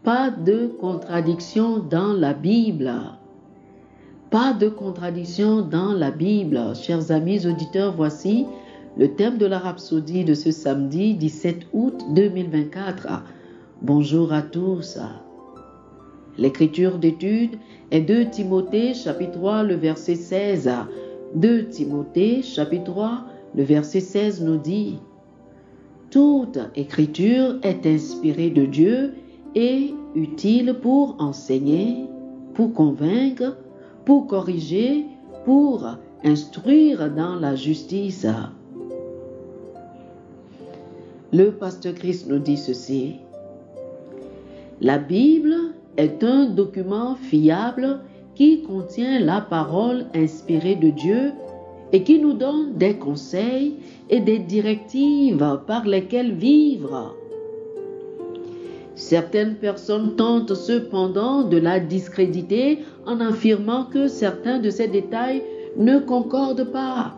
Pas de contradiction dans la Bible. Pas de contradiction dans la Bible. Chers amis auditeurs, voici le thème de la rhapsodie de ce samedi 17 août 2024. Bonjour à tous. L'écriture d'étude est 2 Timothée chapitre 3, le verset 16. 2 Timothée chapitre 3, le verset 16 nous dit: toute écriture est inspirée de Dieu et utile pour enseigner, pour convaincre, pour corriger, pour instruire dans la justice. Le pasteur Christ nous dit ceci: la Bible est un document fiable qui contient la parole inspirée de Dieu et qui nous donne des conseils et des directives par lesquelles vivre. Certaines personnes tentent cependant de la discréditer en affirmant que certains de ces détails ne concordent pas.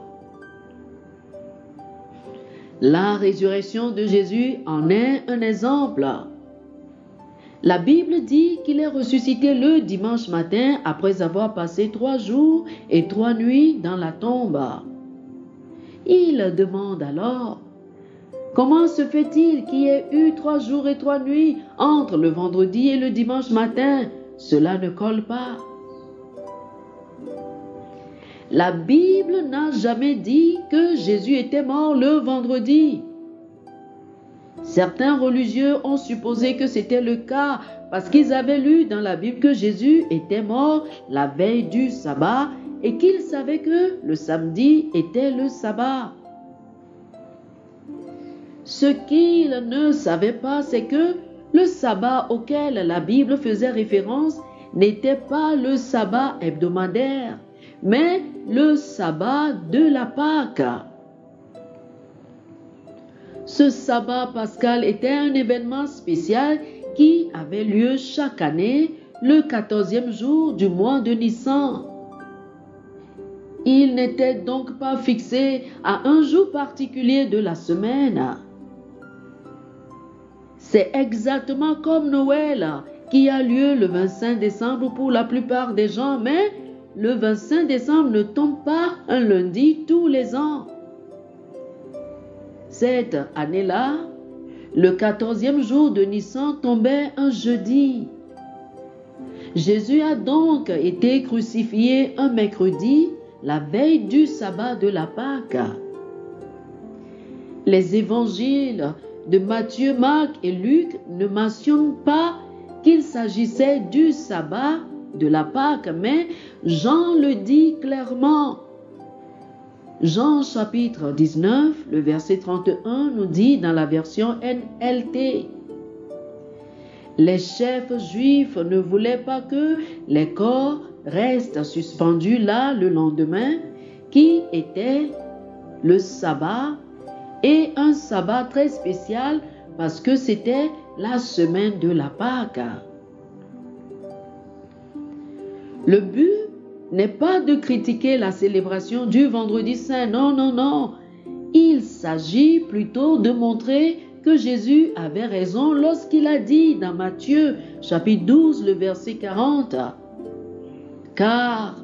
La résurrection de Jésus en est un exemple. La Bible dit qu'il est ressuscité le dimanche matin après avoir passé 3 jours et 3 nuits dans la tombe. Il demande alors: comment se fait-il qu'il y ait eu 3 jours et 3 nuits entre le vendredi et le dimanche matin? Cela ne colle pas. La Bible n'a jamais dit que Jésus était mort le vendredi. Certains religieux ont supposé que c'était le cas parce qu'ils avaient lu dans la Bible que Jésus était mort la veille du sabbat et qu'ils savaient que le samedi était le sabbat. Ce qu'ils ne savaient pas, c'est que le sabbat auquel la Bible faisait référence n'était pas le sabbat hebdomadaire, mais le sabbat de la Pâque. Ce sabbat pascal était un événement spécial qui avait lieu chaque année le 14e jour du mois de Nissan. Il n'était donc pas fixé à un jour particulier de la semaine. C'est exactement comme Noël qui a lieu le 25 décembre pour la plupart des gens, mais le 25 décembre ne tombe pas un lundi tous les ans. Cette année-là, le 14e jour de Nissan tombait un jeudi. Jésus a donc été crucifié un mercredi, la veille du sabbat de la Pâque. Les évangiles de Matthieu, Marc et Luc ne mentionnent pas qu'il s'agissait du sabbat de la Pâque, mais Jean le dit clairement. Jean chapitre 19, le verset 31 nous dit dans la version NLT: les chefs juifs ne voulaient pas que les corps restent suspendus là le lendemain, qui était le sabbat, et un sabbat très spécial parce que c'était la semaine de la Pâque. Le but n'est pas de critiquer la célébration du vendredi saint, non, non, non. Il s'agit plutôt de montrer que Jésus avait raison lorsqu'il a dit dans Matthieu chapitre 12, le verset 40: car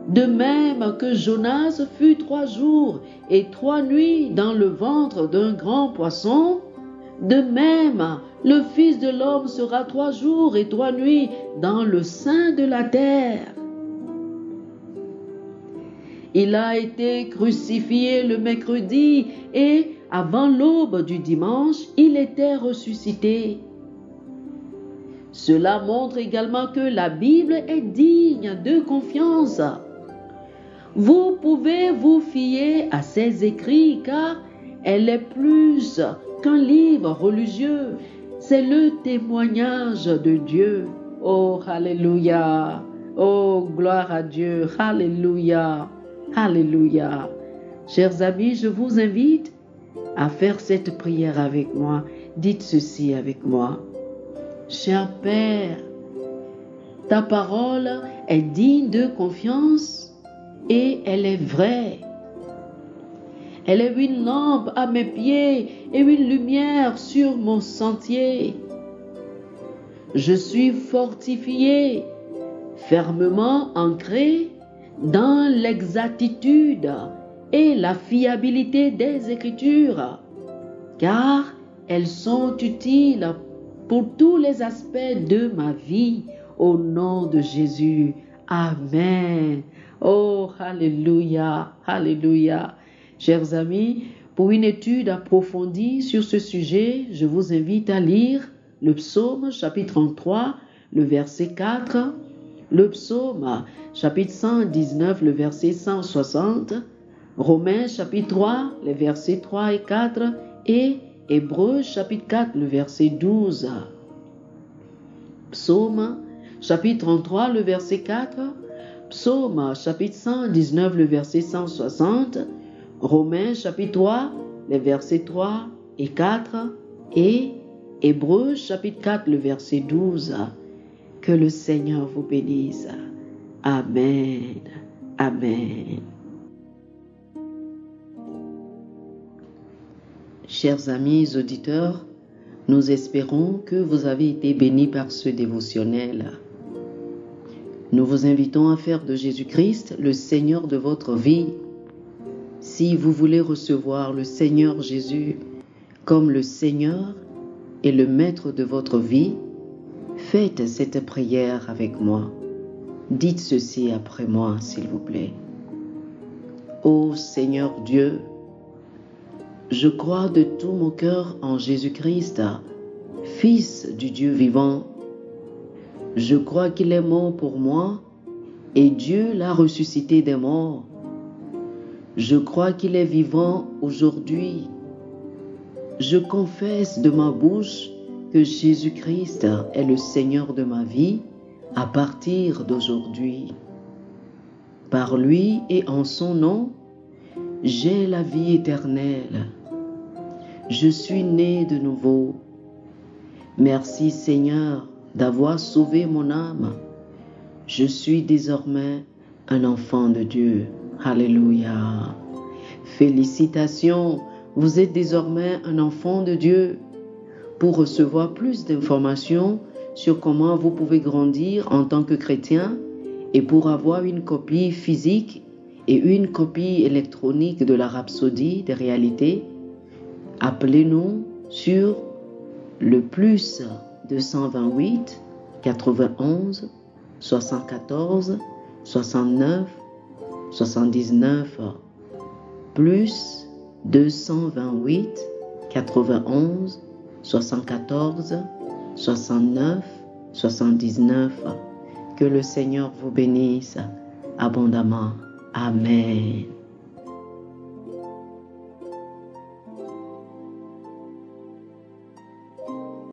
de même que Jonas fut 3 jours et 3 nuits dans le ventre d'un grand poisson, de même le Fils de l'homme sera 3 jours et 3 nuits dans le sein de la terre. Il a été crucifié le mercredi et avant l'aube du dimanche, il était ressuscité. Cela montre également que la Bible est digne de confiance. Vous pouvez vous fier à ses écrits car elle est plus qu'un livre religieux. C'est le témoignage de Dieu. Oh, alléluia. Oh, gloire à Dieu. Alléluia. Alléluia. Chers amis, je vous invite à faire cette prière avec moi. Dites ceci avec moi. Cher Père, ta parole est digne de confiance et elle est vraie. Elle est une lampe à mes pieds et une lumière sur mon sentier. Je suis fortifié, fermement ancré dans l'exactitude et la fiabilité des Écritures, car elles sont utiles pour tous les aspects de ma vie, au nom de Jésus. Amen. Oh, alléluia, alléluia. Chers amis, pour une étude approfondie sur ce sujet, je vous invite à lire le psaume chapitre 33, le verset 4, le psaume chapitre 119, le verset 160, Romains chapitre 3, les versets 3 et 4, et Hébreux chapitre 4, le verset 12. Psaume chapitre 33, le verset 4, Psaume chapitre 119, le verset 160, Romains chapitre 3, les versets 3 et 4, et Hébreux chapitre 4, le verset 12. Que le Seigneur vous bénisse. Amen. Amen. Chers amis auditeurs, nous espérons que vous avez été bénis par ce dévotionnel. Nous vous invitons à faire de Jésus-Christ le Seigneur de votre vie. Si vous voulez recevoir le Seigneur Jésus comme le Seigneur et le Maître de votre vie, faites cette prière avec moi. Dites ceci après moi, s'il vous plaît. Ô Seigneur Dieu, je crois de tout mon cœur en Jésus-Christ, Fils du Dieu vivant. Je crois qu'il est mort pour moi et Dieu l'a ressuscité des morts. Je crois qu'il est vivant aujourd'hui. Je confesse de ma bouche que Jésus-Christ est le Seigneur de ma vie à partir d'aujourd'hui. Par lui et en son nom, j'ai la vie éternelle. Je suis né de nouveau. Merci Seigneur d'avoir sauvé mon âme. Je suis désormais un enfant de Dieu. Alléluia. Félicitations, vous êtes désormais un enfant de Dieu. Pour recevoir plus d'informations sur comment vous pouvez grandir en tant que chrétien et pour avoir une copie physique et une copie électronique de la Rhapsodie des réalités, appelez-nous sur le plus 228 91 74 69 79 plus 228 91 74 69 79. Que le Seigneur vous bénisse abondamment. Amen.